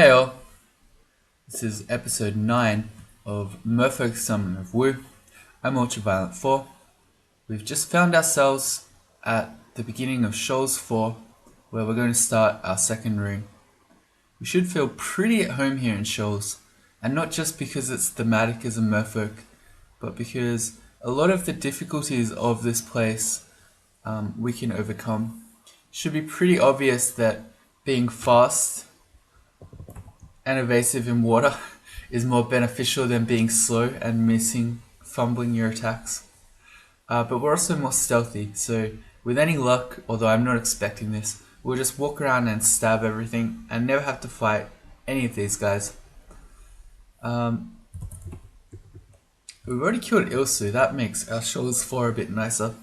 Hey all, this is episode 9 of Merfolk Summoner of Wu. I'm Ultraviolent 4. We've just found ourselves at the beginning of Shoals 4, where we're going to start our second rune. We should feel pretty at home here in Shoals, and not just because it's thematic as a merfolk, but because a lot of the difficulties of this place we can overcome. Should be pretty obvious that being fast and evasive in water is more beneficial than being slow and fumbling your attacks. But we're also more stealthy, so with any luck, although I'm not expecting this, we'll just walk around and stab everything and never have to fight any of these guys. We've already killed MfSu, that makes our Shoals 4 a bit nicer.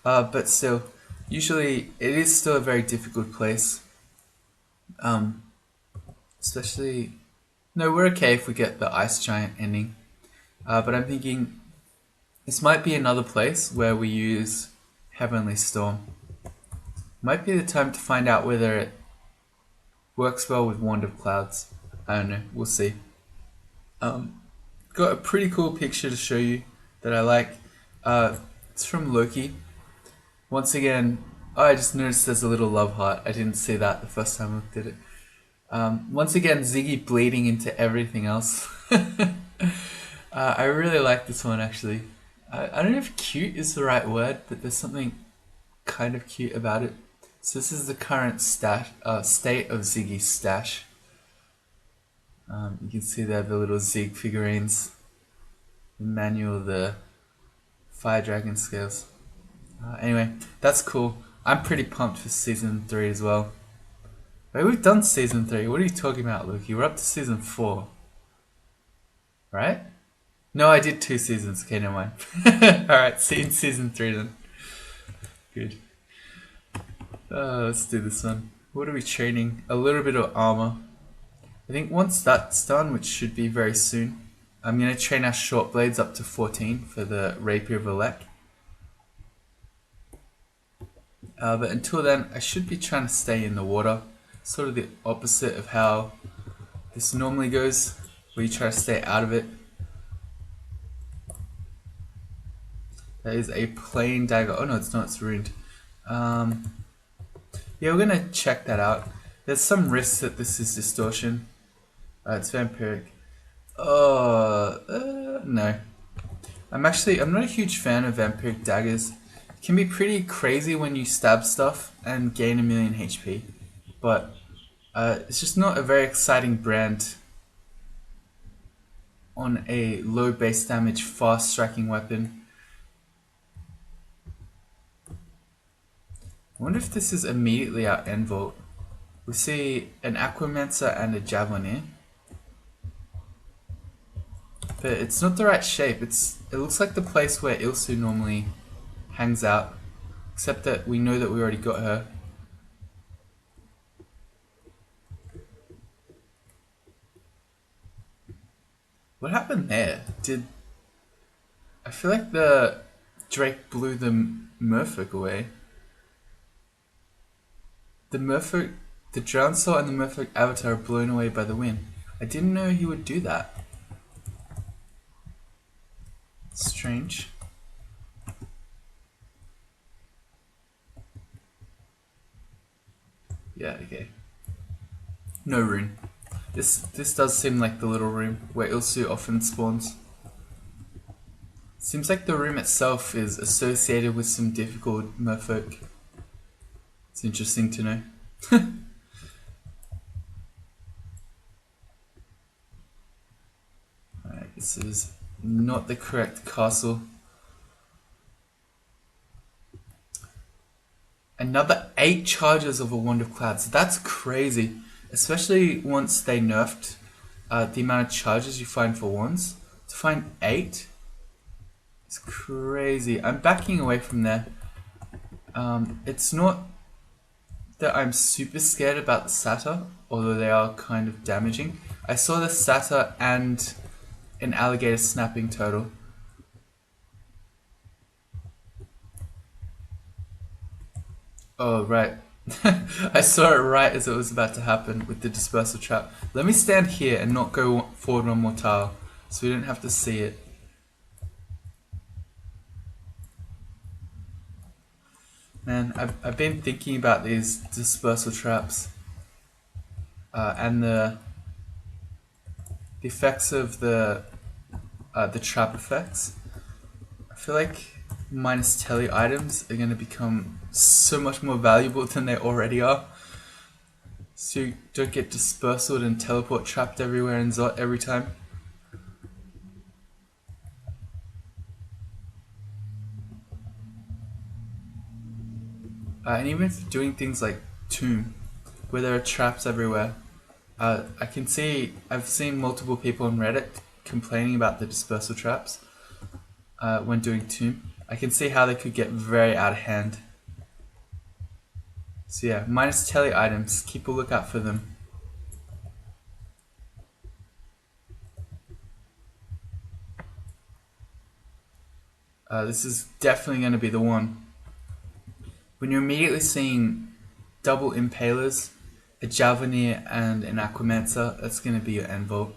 But still, usually it is still a very difficult place. Especially... No, we're okay if we get the Ice Giant ending. But I'm thinking this might be another place where we use Heavenly Storm. Might be the time to find out whether it works well with Wand of Clouds. I don't know, we'll see. Got a pretty cool picture to show you that I like. It's from Loki. Once again, I just noticed there's a little love heart. I didn't see that the first time I looked at it. Once again, Ziggy bleeding into everything else. I really like this one actually. I don't know if cute is the right word, but there's something kind of cute about it. So this is the current state of Ziggy's stash. You can see there the little Zig figurines, the manual, the fire dragon scales. Anyway, that's cool. I'm pretty pumped for season 3 as well. Wait, we've done season 3. What are you talking about, Luke? We're up to season 4. Right? No, I did 2 seasons. Okay, never mind. Alright, see you in season 3 then. Good. Let's do this one. What are we training? A little bit of armor. I think once that's done, which should be very soon, I'm going to train our short blades up to 14 for the Rapier of Elec. But until then, I should be trying to stay in the water. Sort of the opposite of how this normally goes, where you try to stay out of it. That is a plain dagger. Oh no, it's not, it's ruined. Yeah, we're gonna check that out. There's some risk that this is distortion. It's vampiric. No. I'm not a huge fan of vampiric daggers. It can be pretty crazy when you stab stuff and gain 1,000,000 HP. But it's just not a very exciting brand on a low base damage, fast striking weapon. I wonder if this is immediately our end vault. We see an Aquamancer and a Javelineer. But it's not the right shape. It looks like the place where MfSu normally hangs out. Except that we know that we already got her. What happened there? I feel like the Drake blew the Merfolk away. The Drowned Soul and the Merfolk Avatar are blown away by the wind. I didn't know he would do that. Strange. Yeah, okay. No rune. This does seem like the little room where MfSu often spawns. Seems like the room itself is associated with some difficult merfolk. It's interesting to know. Alright, this is not the correct castle. Another 8 charges of a Wand of Clouds. That's crazy. Especially once they nerfed the amount of charges you find for wands. To find 8 is crazy. I'm backing away from there. It's not that I'm super scared about the satyr, although they are kind of damaging. I saw the satyr and an alligator snapping turtle. Oh, right. I saw it right as it was about to happen with the dispersal trap. Let me stand here and not go forward one more tile so we don't have to see it. Man, I've been thinking about these dispersal traps and the effects of the trap effects. I feel like minus telly items are going to become so much more valuable than they already are. So you don't get dispersal and teleport trapped everywhere and Zot every time. And even if doing things like Tomb, where there are traps everywhere, I've seen multiple people on Reddit complaining about the dispersal traps when doing Tomb. I can see how they could get very out of hand. So yeah, minus telly items, keep a lookout for them. This is definitely going to be the one. When you're immediately seeing double impalers, a Javanier and an Aquamancer, that's going to be your end vote.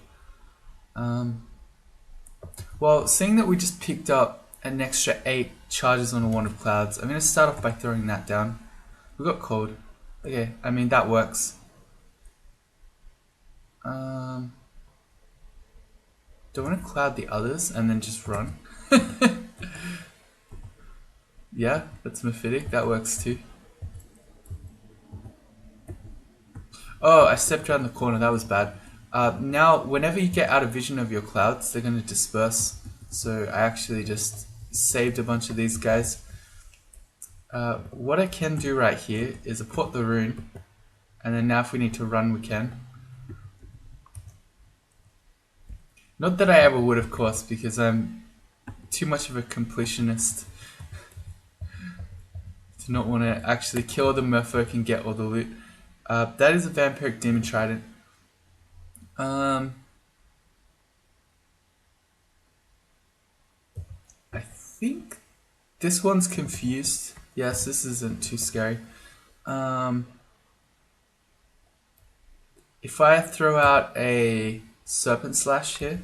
Well, seeing that we just picked up an extra 8 charges on a Wand of Clouds, I'm going to start off by throwing that down. We got Cold. Okay, I mean, that works. Do I want to cloud the others and then just run? Yeah, that's Mephitic. That works too. Oh, I stepped around the corner. That was bad. Now, whenever you get out of vision of your clouds, they're going to disperse. So I actually just saved a bunch of these guys. What I can do right here is put the rune. And then now if we need to run, we can. Not that I ever would, of course, because I'm too much of a completionist to not want to actually kill the Merfolk and get all the loot. That is a Vampiric Demon Trident. I think this one's confused. Yes, this isn't too scary. If I throw out a Serpent Slash here,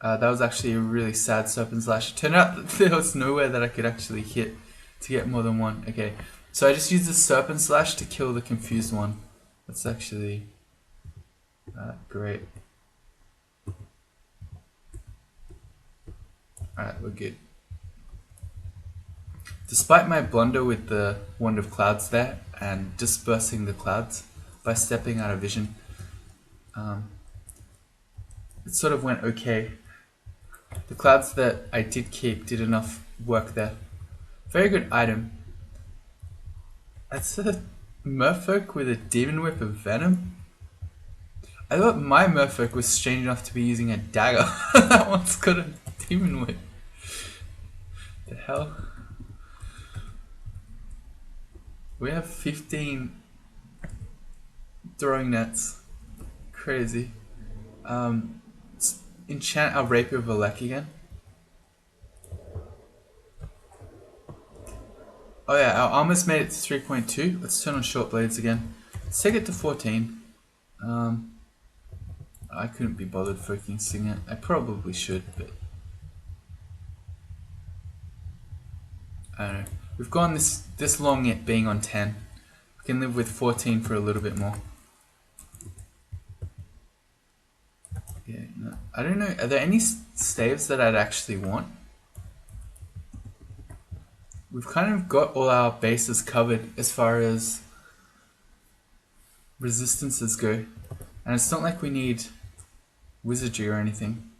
that was actually a really sad Serpent Slash. It turned out that there was nowhere that I could actually hit to get more than one. Okay, so I just used the Serpent Slash to kill the confused one. That's actually great. Alright, we're good. Despite my blunder with the Wand of Clouds there and dispersing the clouds by stepping out of vision, it sort of went okay. The clouds that I did keep did enough work there. Very good item. That's a Merfolk with a Demon Whip of Venom? I thought my Merfolk was strange enough to be using a dagger. That one's got a Demon Whip. The hell? We have 15 throwing nets. Crazy. Enchant our Rapier of Valek again. Oh yeah, our armor's made it to 3.2. Let's turn on short blades again. Let's take it to 14. I couldn't be bothered focusing it. I probably should, but I don't know. We've gone this long it being on 10. We can live with 14 for a little bit more. Yeah, no, I don't know. Are there any staves that I'd actually want? We've kind of got all our bases covered as far as resistances go. And it's not like we need wizardry or anything.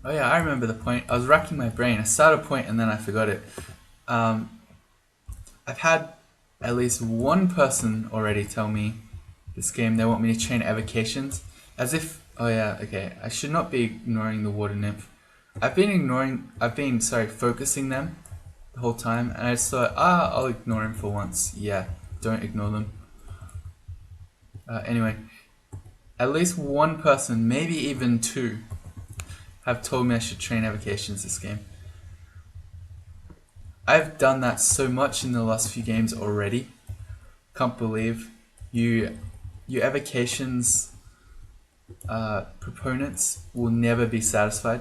Oh yeah, I remember the point. I was racking my brain. I started a point and then I forgot it. I've had at least one person already tell me this game they want me to chain evocations. As if, oh yeah, okay, I should not be ignoring the water nymph. I've been focusing them the whole time, and I just thought, I'll ignore him for once. Yeah, don't ignore them. Anyway, at least one person, maybe even two, have told me I should train evocations this game. I've done that so much in the last few games already. Can't believe you evocations proponents will never be satisfied.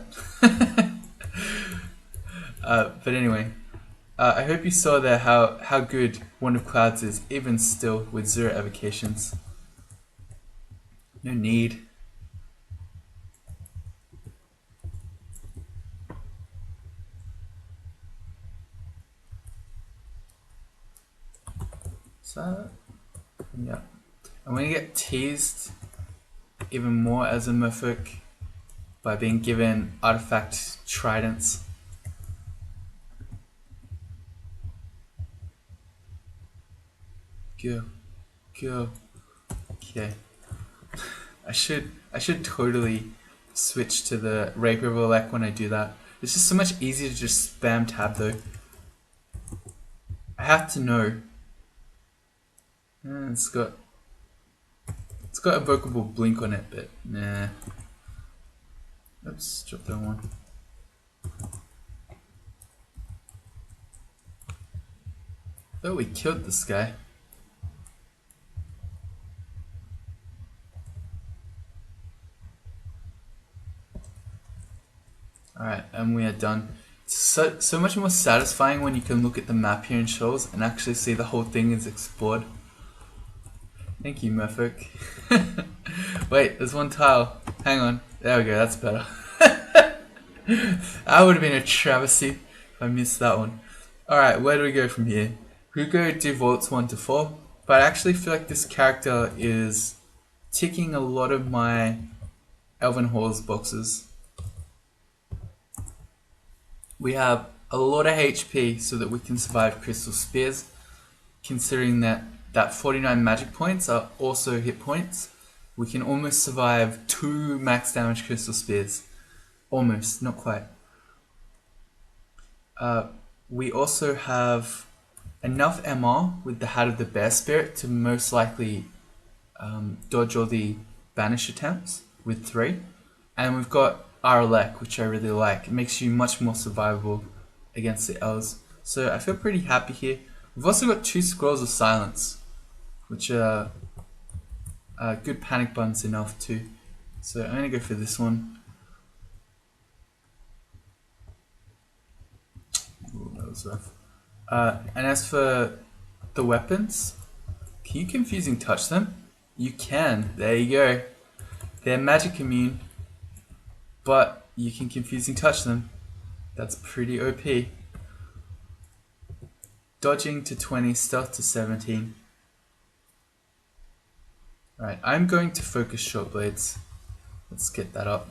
But anyway, I hope you saw there how good Wand of Clouds is, even still with 0 evocations. No need. So, yeah. I'm going to get teased even more as a Merfolk by being given artifact tridents. Go. Okay. I should totally switch to the Rapier of Elect when I do that. It's just so much easier to just spam tab though. I have to know. It's got evocable blink on it, but nah. Oops, drop that one. Thought we killed this guy. Alright, and we are done. It's so much more satisfying when you can look at the map here in Shoals and actually see the whole thing is explored. Thank you, Merfolk. Wait, there's one tile. Hang on. There we go, that's better. That would have been a travesty if I missed that one. Alright, where do we go from here? We go do vaults 1 to 4, but I actually feel like this character is ticking a lot of my Elven Halls boxes. We have a lot of HP so that we can survive Crystal Spears, considering that 49 magic points are also hit points. We can almost survive 2 max damage Crystal Spears. Almost, not quite. We also have enough MR with the Hat of the Bear Spirit to most likely dodge all the banish attempts with 3. And we've got Aralek, which I really like. It makes you much more survivable against the Elves. So I feel pretty happy here. We've also got 2 Scrolls of Silence, which are good panic buttons enough too. So I'm going to go for this one. Ooh, that was rough. And as for the weapons, can you Confusing Touch them? You can. There you go. They're magic immune, but you can Confusing Touch them. That's pretty OP. Dodging to 20, stealth to 17. Alright, I'm going to focus Short Blades. Let's get that up.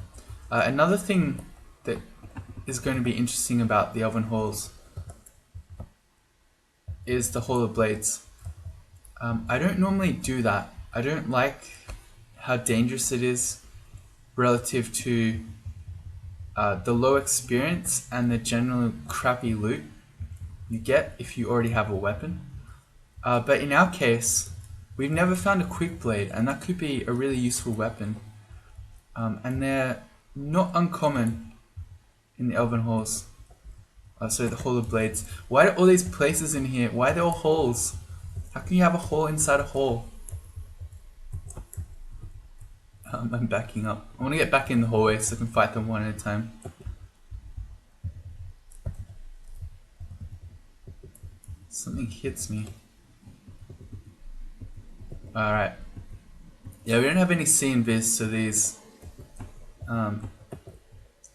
Another thing that is going to be interesting about the Elven Halls is the Hall of Blades. I don't normally do that. I don't like how dangerous it is relative to the low experience and the general crappy loot you get if you already have a weapon. But in our case, we've never found a quick blade, and that could be a really useful weapon. And they're not uncommon in the Elven Halls. So the Hall of Blades. Why are all these places in here? Why are there all holes? How can you have a hole inside a hole? I'm backing up. I want to get back in the hallway so I can fight them one at a time. Something hits me. Alright. Yeah, we don't have any C-Invis, so these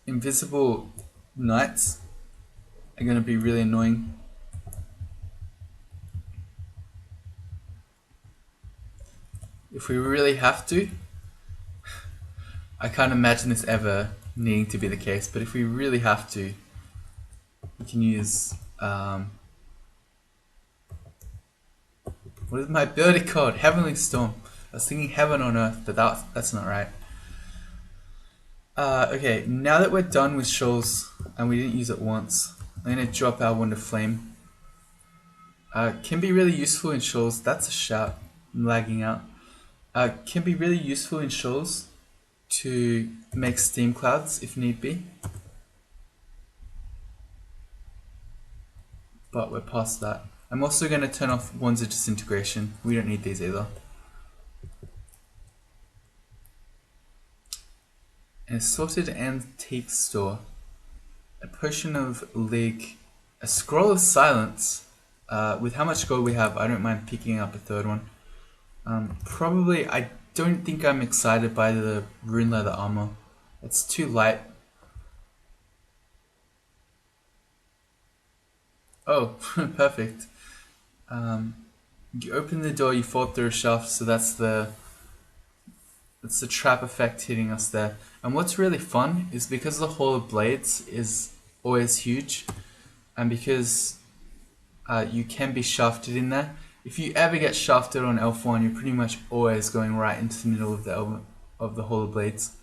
invisible knights are going to be really annoying. If we really have to, I can't imagine this ever needing to be the case, but if we really have to, we can use what is my ability called? Heavenly Storm. I was thinking Heaven on Earth, but that's not right. Okay, now that we're done with Shoals, and we didn't use it once, I'm going to drop our Wand of Flame. Can be really useful in Shoals. That's a shout. I'm lagging out. Can be really useful in Shoals to make steam clouds if need be. but we're past that. I'm also going to turn off Wands of Disintegration. We don't need these either. An assorted antique store. A potion of Lig. A scroll of silence. With how much gold we have, I don't mind picking up a third one. Probably, I don't think I'm excited by the rune leather armor. It's too light. Oh, perfect. You open the door, you fall through a shaft, so that's the trap effect hitting us there. And what's really fun is because the Hall of Blades is always huge, and because you can be shafted in there. If you ever get shafted on L1, you're pretty much always going right into the middle of the Hall of Blades,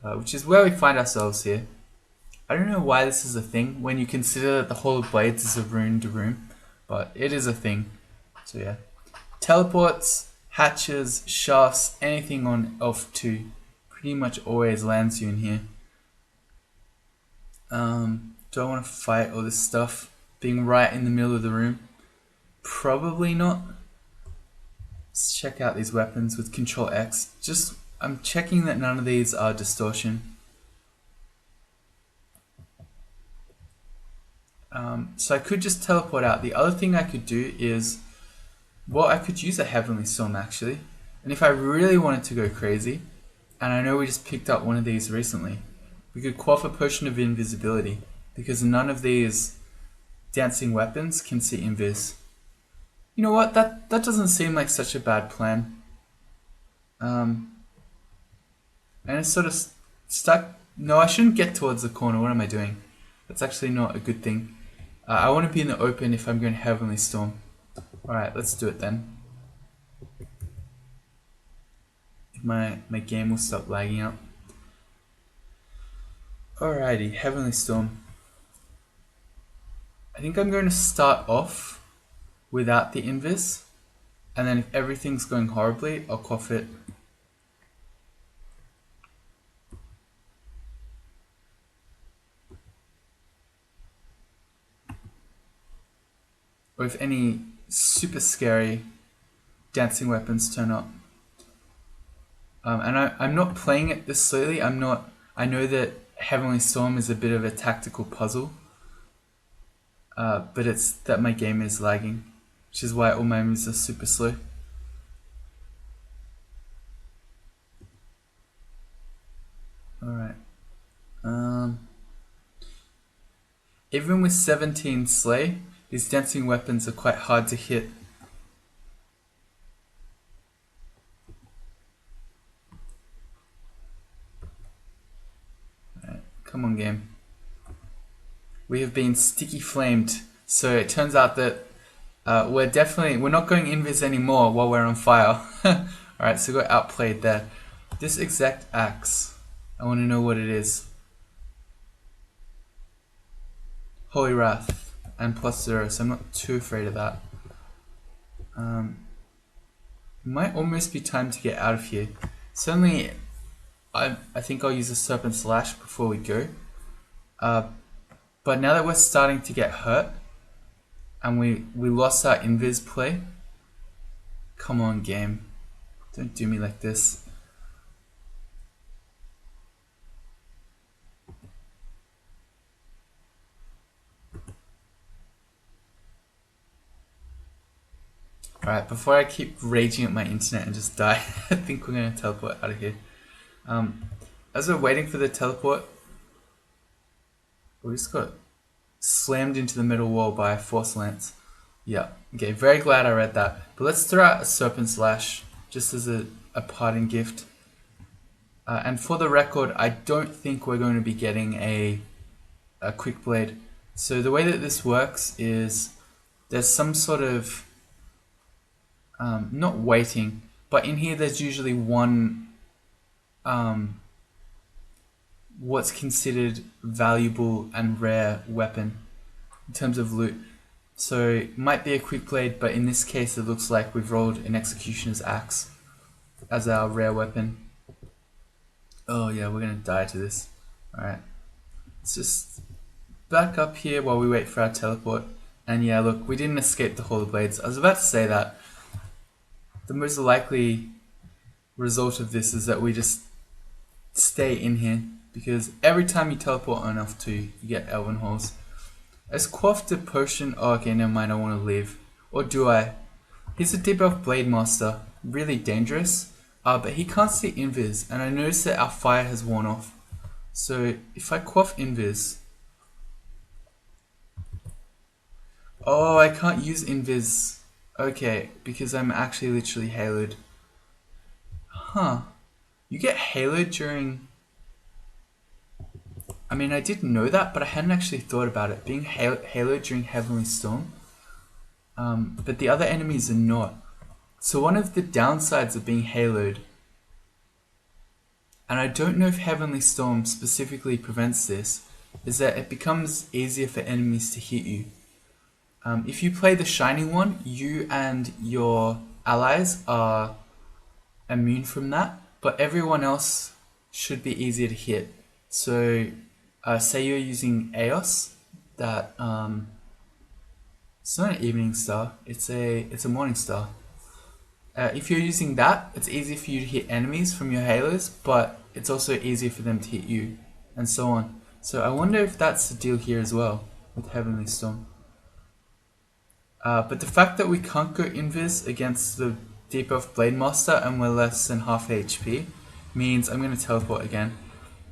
which is where we find ourselves here. I don't know why this is a thing when you consider that the Hall of Blades is a ruined room, but it is a thing. So yeah. Teleports, hatches, shafts, anything on Elf 2 pretty much always lands you in here. Do I want to fight all this stuff being right in the middle of the room? Probably not. Let's check out these weapons with Control X. I'm checking that none of these are distortion. So I could just teleport out. The other thing I could do is, well, I could use a Heavenly Storm actually. And if I really wanted to go crazy, and I know we just picked up one of these recently, we could quaff a Potion of Invisibility, because none of these dancing weapons can see invis. You know what, that doesn't seem like such a bad plan. And it's sort of stuck. No, I shouldn't get towards the corner. What am I doing? That's actually not a good thing. I want to be in the open if I'm going Heavenly Storm. Alright, let's do it then. My game will stop lagging out. Alrighty, Heavenly Storm. I think I'm going to start off without the invis, and then if everything's going horribly, I'll quaff it. Or if any super scary dancing weapons turn up. And I'm not playing it this slowly. I know that Heavenly Storm is a bit of a tactical puzzle. But it's that my game is lagging, which is why all my moves are super slow. Alright. Even with 17 Slay, these dancing weapons are quite hard to hit. Alright, come on game. We have been sticky flamed, so it turns out that we're not going invis anymore while we're on fire. Alright, so we got outplayed there. This exact axe, I want to know what it is. Holy Wrath and +0, so I'm not too afraid of that. It might almost be time to get out of here. Certainly, I think I'll use a Serpent Slash before we go. But now that we're starting to get hurt, and we lost our invis play, come on game, don't do me like this. Alright, before I keep raging at my internet and just die, I think we're going to teleport out of here. As we're waiting for the teleport, we just got slammed into the middle wall by a Force Lance. Yeah, okay, very glad I read that. But let's throw out a Serpent Slash, just as a parting gift. And for the record, I don't think we're going to be getting a Quick Blade. So the way that this works is there's some sort of not waiting, but in here there's usually one what's considered valuable and rare weapon in terms of loot. So it might be a Quick Blade, but in this case it looks like we've rolled an Executioner's Axe as our rare weapon. Oh yeah, we're gonna die to this. Alright, let's just back up here while we wait for our teleport. And yeah, look, we didn't escape the Hollow Blades. I was about to say that the most likely result of this is that we just stay in here, because every time you teleport on F2, you get Elven Holes. Let's quaff the potion. Oh, okay, never mind, I want to leave. Or do I? He's a Deep Elf Blade Master, really dangerous, but he can't see Invis, and I noticed that our fire has worn off. So if I quaff Invis... Oh, I can't use Invis. Okay, because I'm actually literally haloed. Huh. You get haloed during... I mean, I did know that, but I hadn't actually thought about it. Being haloed during Heavenly Storm. But the other enemies are not. So one of the downsides of being haloed, and I don't know if Heavenly Storm specifically prevents this, is that it becomes easier for enemies to hit you. If you play the Shining one, you and your allies are immune from that, but everyone else should be easier to hit. So, say you're using Eos, that it's not an evening star; it's a morning star. If you're using that, it's easier for you to hit enemies from your halos, but it's also easier for them to hit you, and so on. So I wonder if that's the deal here as well with Heavenly Storm. But the fact that we can't go invis against the Deep Elf Blade Master and we're less than half HP means I'm going to teleport again.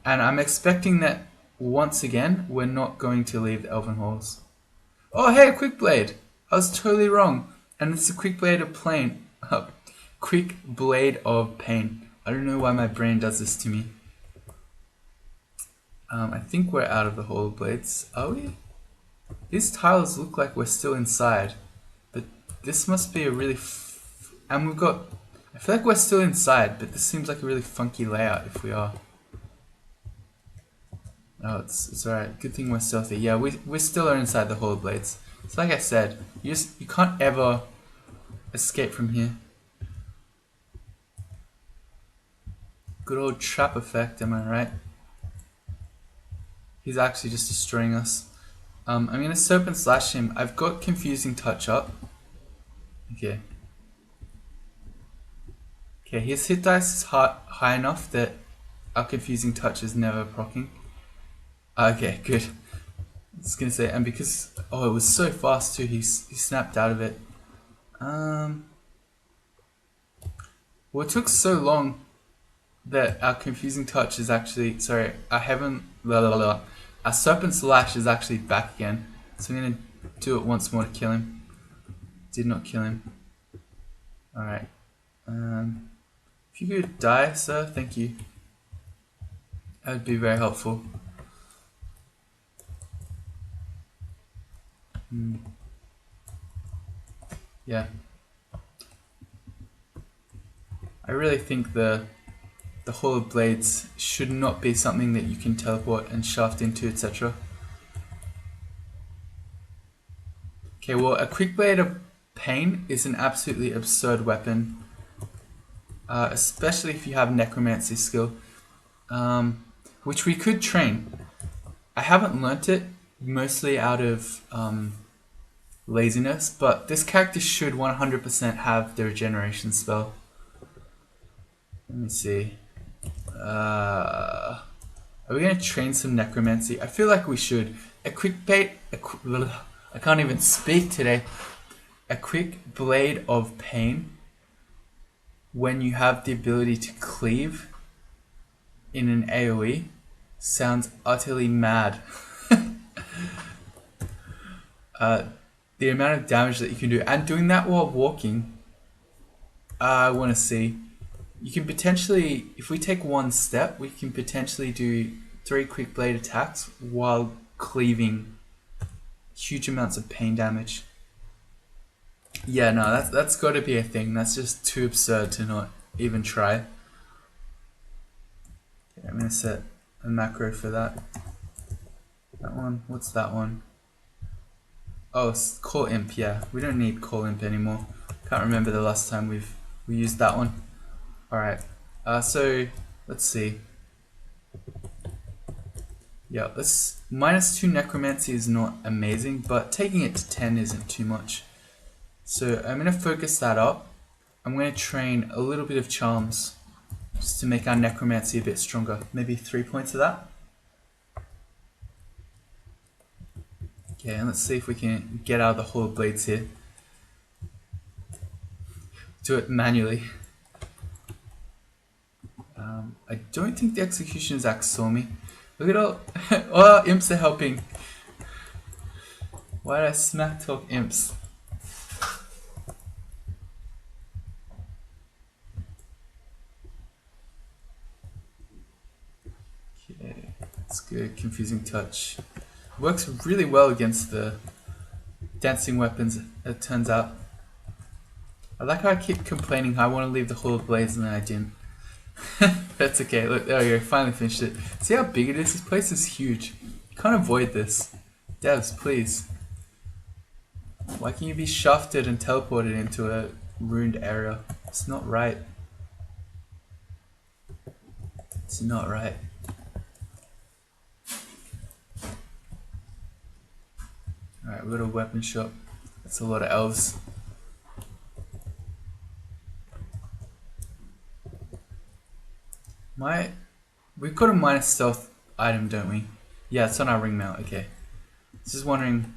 And I'm expecting that once again we're not going to leave the Elven Halls. Oh hey, a Quick Blade! I was totally wrong. And it's a Quick Blade of Pain. Quick Blade of Pain. I don't know why my brain does this to me. I think we're out of the Hollow Blades. Are we? These tiles look like we're still inside. But this must be a really... and we've got... I feel like we're still inside, but this seems like a really funky layout if we are. Oh, it's alright. Good thing we're stealthy. Yeah, we still are inside the Hollow Blades. So like I said, you can't ever escape from here. Good old trap effect, am I right? He's actually just destroying us. I'm gonna Serpent Slash him. I've got Confusing Touch up. Okay. Okay, his hit dice is high enough that our Confusing Touch is never proccing. Okay, good. I was gonna say, and because it was so fast too, he snapped out of it. Well, it took so long that our Confusing Touch is actually our Serpent Slash is actually back again. So I'm gonna do it once more to kill him. Did not kill him. Alright. If you could die, sir, thank you. That would be very helpful. Yeah. I really think the Hollow Blades should not be something that you can teleport and shaft into, etc. Okay, well, a Quick Blade of Pain is an absolutely absurd weapon. Especially if you have Necromancy skill. Which we could train. I haven't learnt it, mostly out of laziness, but this character should 100% have the regeneration spell. Let me see. Are we going to train some Necromancy? I feel like we should. A Quick Blade... I can't even speak today. A Quick Blade of Pain, when you have the ability to cleave in an AoE, sounds utterly mad. The amount of damage that you can do, and doing that while walking, I want to see. You can potentially, if we take one step, we can potentially do 3 Quick Blade attacks while cleaving huge amounts of pain damage. Yeah, no, that's got to be a thing. That's just too absurd to not even try. Okay, I'm gonna set a macro for that. That one. What's that one? Oh, Call Imp. Yeah, we don't need Call Imp anymore. Can't remember the last time we used that one. All right. So let's see. Yeah, this -2 necromancy is not amazing, but taking it to 10 isn't too much. So I'm going to focus that up. I'm going to train a little bit of charms just to make our necromancy a bit stronger. Maybe 3 points of that. Okay, and let's see if we can get out of the Hall of Blades here. Do it manually. I don't think the Executioner's Axe saw me. Look at all... oh, imps are helping. Why did I smack talk imps? Okay, that's good. Confusing Touch. Works really well against the dancing weapons, it turns out. I like how I keep complaining how I want to leave the Hall of Blades and then I didn't. That's okay, look, there we go, finally finished it. See how big it is? This place is huge. You can't avoid this. Devs, please. Why can you be shafted and teleported into a ruined area? It's not right. It's not right. Alright, we've got a weapon shop. That's a lot of elves. We've got a minus stealth item, don't we? Yeah, it's on our ring mount, okay. Just wondering,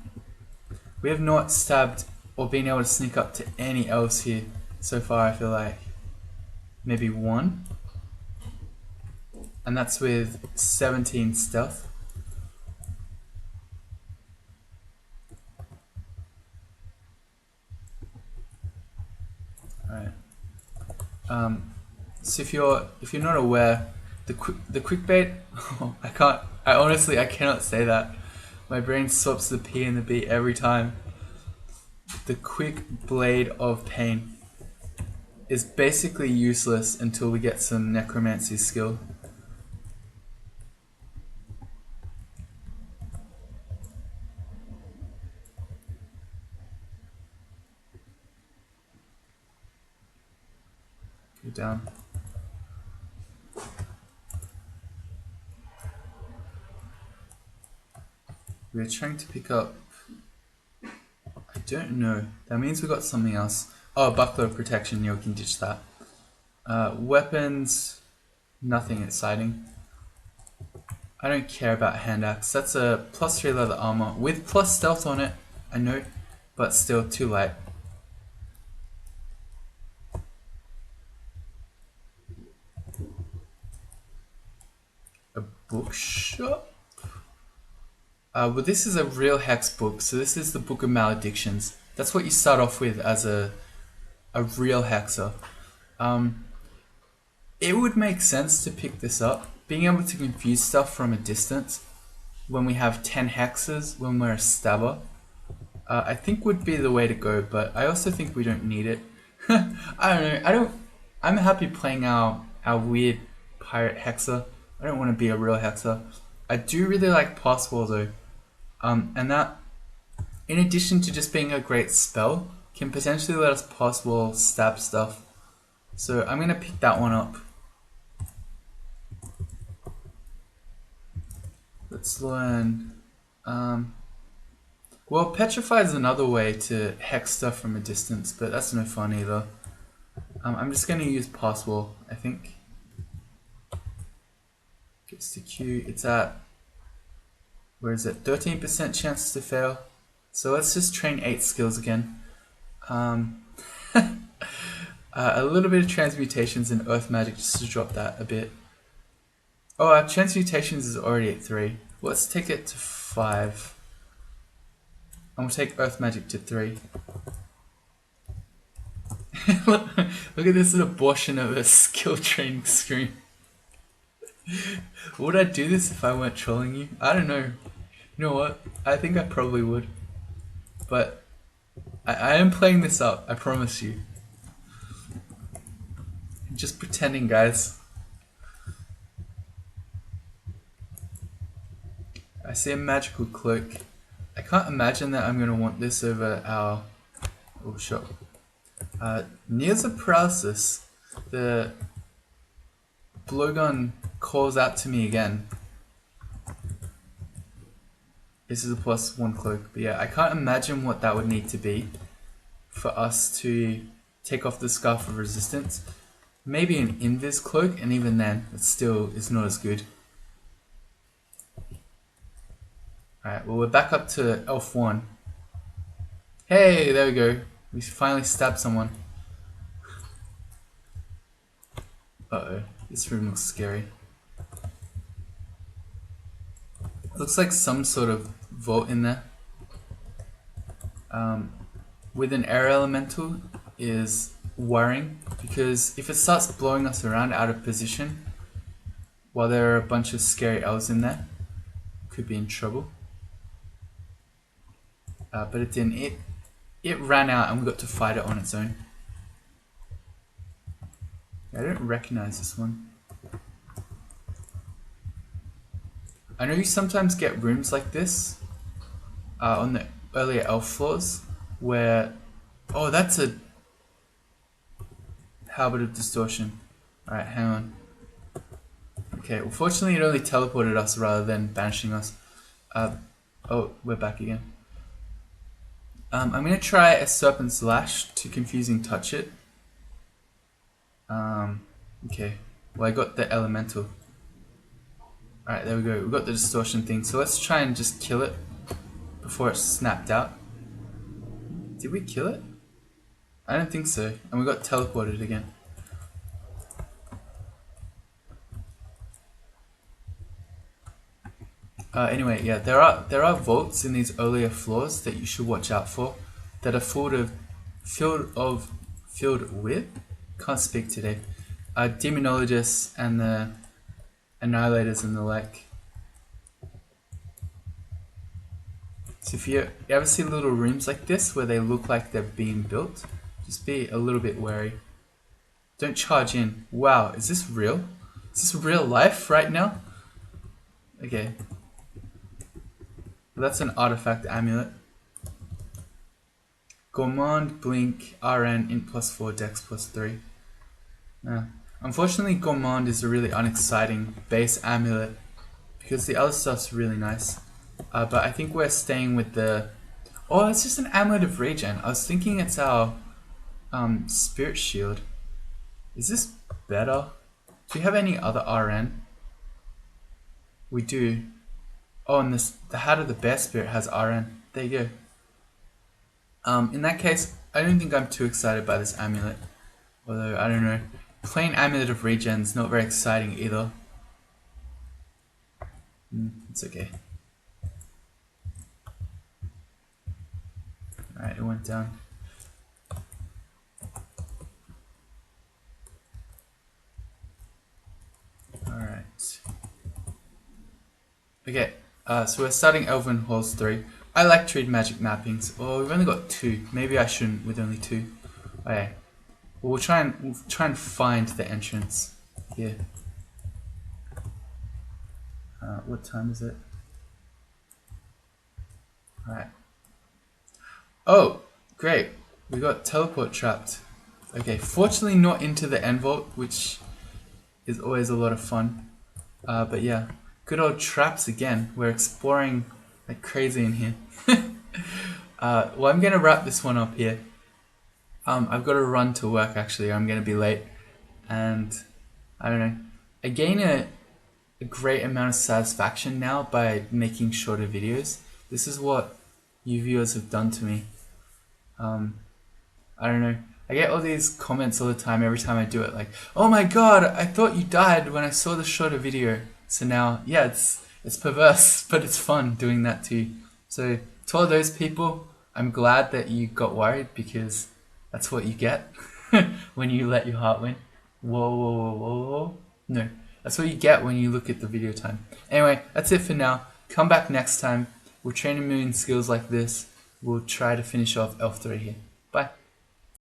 we have not stabbed or been able to sneak up to any elves here so far, I feel like. Maybe one. And that's with 17 stealth. Alright. So if you're not aware, the quick bait, I cannot say that. My brain swaps the P and the B every time. The quick blade of pain is basically useless until we get some necromancy skill. Go down. We're trying to pick up... I don't know. That means we got something else. Oh, buckler of protection. Yeah, we can ditch that. Weapons... nothing exciting. I don't care about hand axe. That's a +3 leather armor with plus stealth on it. I know, but still too light. A bookshop? Well, this is a real hex book, so this is the Book of Maledictions. That's what you start off with as a real hexer. It would make sense to pick this up. Being able to confuse stuff from a distance when we have 10 hexes, when we're a stabber, I think would be the way to go, but I also think we don't need it. I don't know, I'm happy playing our weird pirate hexer. I don't want to be a real hexer. I do really like Passwall though. And that, in addition to just being a great spell, can potentially let us Passwall stab stuff. So I'm going to pick that one up. Let's learn... well, Petrify is another way to hex stuff from a distance, but that's no fun either. I'm just going to use Passwall, I think. Gets to Q, it's at... where is it? 13% chance to fail. So let's just train 8 skills again. A little bit of transmutations and earth magic just to drop that a bit. Oh, our transmutations is already at 3. Let's take it to 5. And we'll take earth magic to 3. Look at this abortion of a skill training screen. Would I do this if I weren't trolling you? I don't know. You know what? I think I probably would. But I am playing this up, I promise you. Just pretending, guys. I see a magical cloak. I can't imagine that I'm going to want this over our... oh, shot. Nears a paralysis. The blowgun calls out to me again. This is a +1 cloak. But yeah, I can't imagine what that would need to be for us to take off the Scarf of Resistance. Maybe an Invis cloak, and even then, it still is not as good. Alright, well we're back up to Elf 1. Hey, there we go. We finally stabbed someone. Uh-oh, this room looks scary. Looks like some sort of vault in there. With an air elemental is worrying, because if it starts blowing us around out of position while there are a bunch of scary elves in there, could be in trouble. But it didn't. It ran out and we got to fight it on its own. I don't recognize this one. I know you sometimes get rooms like this on the earlier elf floors where... Oh, that's a Habit of Distortion. Alright, hang on. Okay, well fortunately it only teleported us rather than banishing us. Oh, we're back again. I'm going to try a Serpent's Lash to Confusing Touch it. Okay, well I got the Elemental. Alright, there we go. We got the distortion thing. So let's try and just kill it before it snapped out. Did we kill it? I don't think so. And we got teleported again. Anyway, yeah, there are vaults in these earlier floors that you should watch out for, that are filled with, can't speak today, demonologists and the annihilators and the like. So if you ever see little rooms like this where they look like they're being built, just be a little bit wary. Don't charge in. Wow, is this real? Is this real life right now? Okay. Well, that's an artifact amulet. Gourmand, Blink, RN, Int +4, Dex +3. Unfortunately, Gourmand is a really unexciting base amulet because the other stuff's really nice. But I think we're staying with the... Oh, it's just an amulet of regen. I was thinking it's our spirit shield. Is this better? Do we have any other RN? We do. Oh, and the Hat of the Bear Spirit has RN. There you go. In that case, I don't think I'm too excited by this amulet. Although, I don't know. Plain amulet of regen's not very exciting either. It's okay. Alright, it went down. Alright. Okay, so we're starting Elven Halls 3. I like to read magic mappings. Oh, we've only got 2. Maybe I shouldn't with only 2. Okay. Well, we'll try and find the entrance here. What time is it? Alright. Oh, great. We got teleport trapped. Okay, fortunately not into the end vault, which is always a lot of fun. But yeah, good old traps again. We're exploring like crazy in here. Well, I'm gonna wrap this one up here. I've got to run to work actually, or I'm gonna be late. And I don't know. I gain a great amount of satisfaction now by making shorter videos. This is what you viewers have done to me. I don't know. I get all these comments all the time every time I do it, like, "Oh my god, I thought you died when I saw the shorter video." So now, yeah, it's perverse, but it's fun doing that too. So to all those people, I'm glad that you got worried, because that's what you get when you let your heart win. Whoa, whoa, whoa, whoa, whoa. No, that's what you get when you look at the video time. Anyway, that's it for now. Come back next time. We'll train a million skills like this. We'll try to finish off Elf 3 here. Bye.